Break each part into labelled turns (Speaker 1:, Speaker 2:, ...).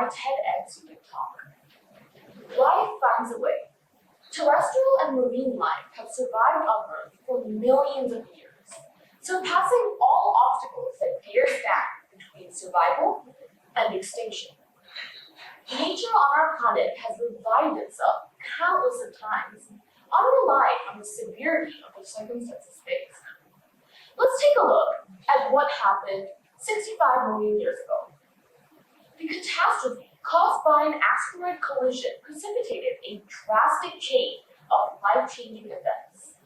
Speaker 1: TEDx talk. Life finds a way. Terrestrial and marine life have survived on Earth for millions of years, surpassing all obstacles that dare stand between survival and extinction. Nature on our planet has revived itself countless of times, unrelying on the severity of the circumstances faced. Let's take a look at what happened 65 million years ago. The catastrophe caused by an asteroid collision precipitated a drastic chain of life-changing events.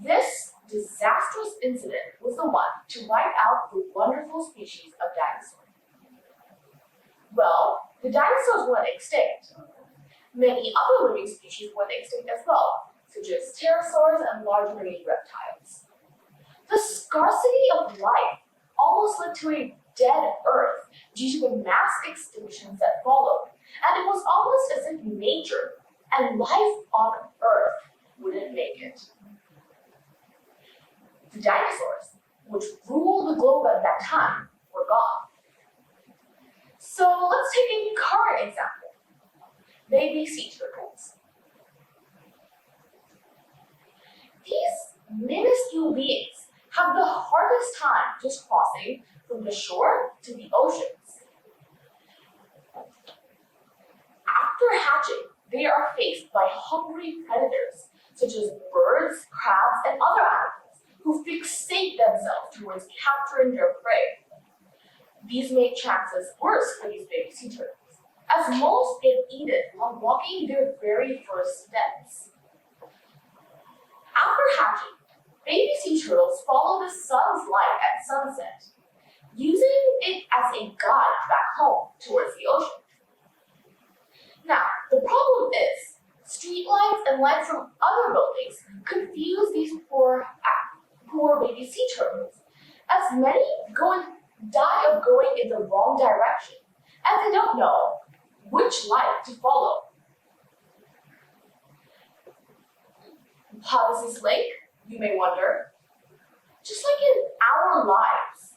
Speaker 1: This disastrous incident was the one to wipe out the wonderful species of dinosaur. Well, the dinosaurs went extinct. Many other living species went extinct as well, such as pterosaurs and large marine reptiles. The scarcity of life almost led to a dead Earth due to the mass extinctions that followed, and it was almost as if nature and life on Earth wouldn't make it. The dinosaurs, which ruled the globe at that time, were gone. So let's take a current example. Baby sea turtles. These minuscule beings have the hardest time just crossing from the shore to the oceans. After hatching, they are faced by hungry predators such as birds, crabs, and other animals who fixate themselves towards capturing their prey. These make chances worse for these baby sea turtles, as most get eaten while walking their very first steps. After hatching, baby sea turtles follow the sun's light at sunset, using it as a guide back home towards the ocean. Now, the problem is, streetlights and lights from other buildings confuse these poor baby sea turtles, as many die of going in the wrong direction, as they don't know which light to follow. How does this link, you may wonder? Just like in our lives,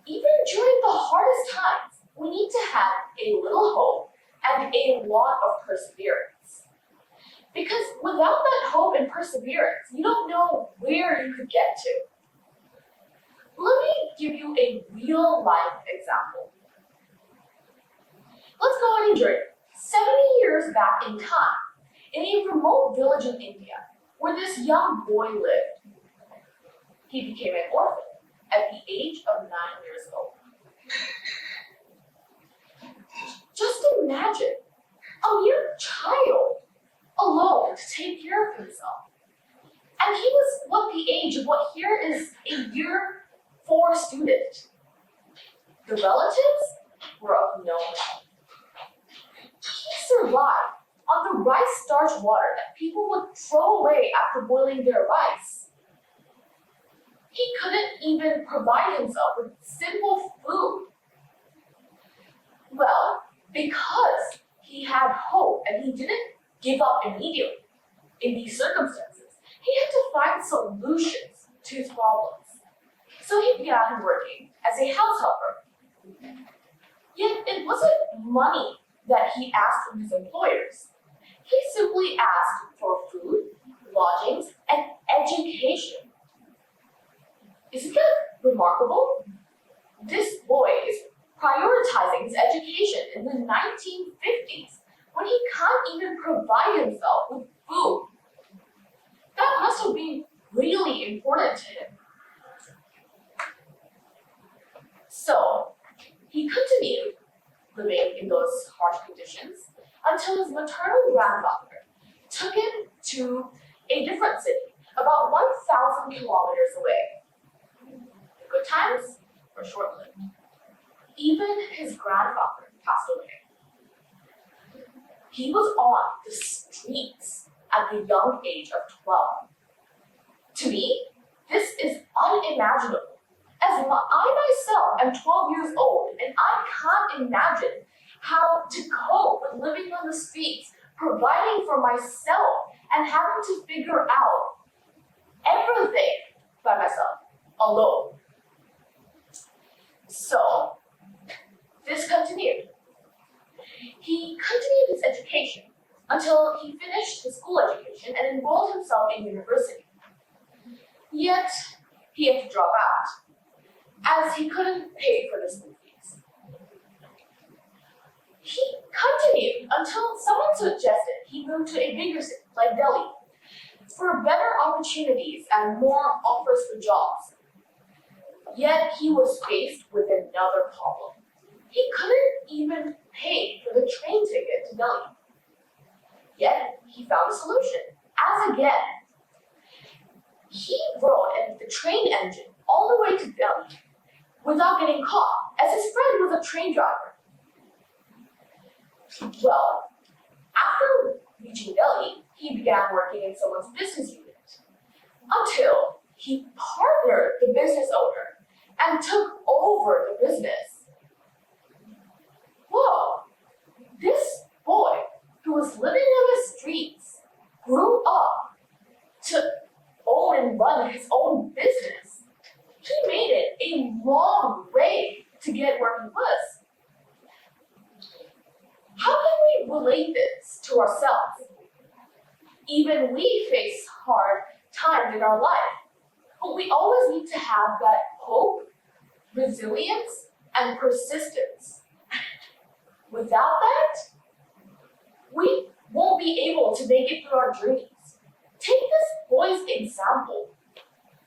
Speaker 1: even during the hardest times, we need to have a little hope and a lot of perseverance. Because without that hope and perseverance, you don't know where you could get to. Let me give you a real-life example. Let's go on a journey 70 years back in time, in a remote village in India, where this young boy lived. He became an orphan at the age of 9 years old. Just imagine a mere child alone to take care of himself. And he was the age of what here is a year 4 student. The relatives were of no help. He survived on the rice starch water that people would throw away after boiling their rice. He couldn't even provide himself with simple food. Well, because he had hope and he didn't give up immediately in these circumstances, he had to find solutions to his problems. So he began working as a house helper. Yet it wasn't money that he asked from his employers. He simply asked for food, lodgings, and education. Isn't that remarkable? This boy is prioritizing his education in the 1950s when he can't even provide himself with food. That must have been really important to him. So, he continued living in those harsh conditions until his maternal grandfather took him to a different city, about 1,000 kilometers away. The good times were short-lived. Even his grandfather passed away. He was on the streets at the young age of 12. To me, this is unimaginable, as I myself am 12 years old and I can't imagine how to cope with living on the streets, providing for myself, and having to figure out everything by myself, alone. So, this continued. He continued his education until he finished his school education and enrolled himself in university. Yet, he had to drop out, as he couldn't pay for the school fees. He continued until someone suggested he move to a bigger city like Delhi for better opportunities and more offers for jobs. Yet he was faced with another problem. He couldn't even pay for the train ticket to Delhi. Yet he found a solution, as again. He rode the train engine all the way to Delhi without getting caught, as his friend was a train driver. Well, after reaching Delhi, he began working in someone's business unit until he partnered the business owner and took over the business. Whoa, this boy who was living on the streets grew up to own and run his own business. He made it a long way to get where he was. How can we relate this to ourselves? Even we face hard times in our life, but we always need to have that hope, resilience, and persistence. Without that, we won't be able to make it through our journeys. Take this boy's example.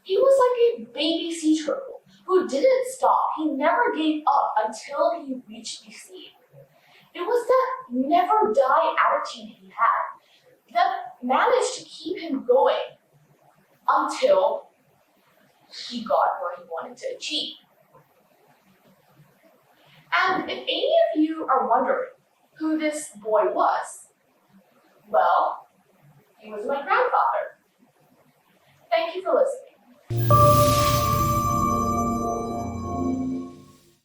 Speaker 1: He was like a baby sea turtle who didn't stop. He never gave up until he reached the sea. It was that never die attitude he had that managed to keep him going until he got where he wanted to achieve. And if any of you are wondering who this boy was, well, he was my grandfather. Thank you for listening.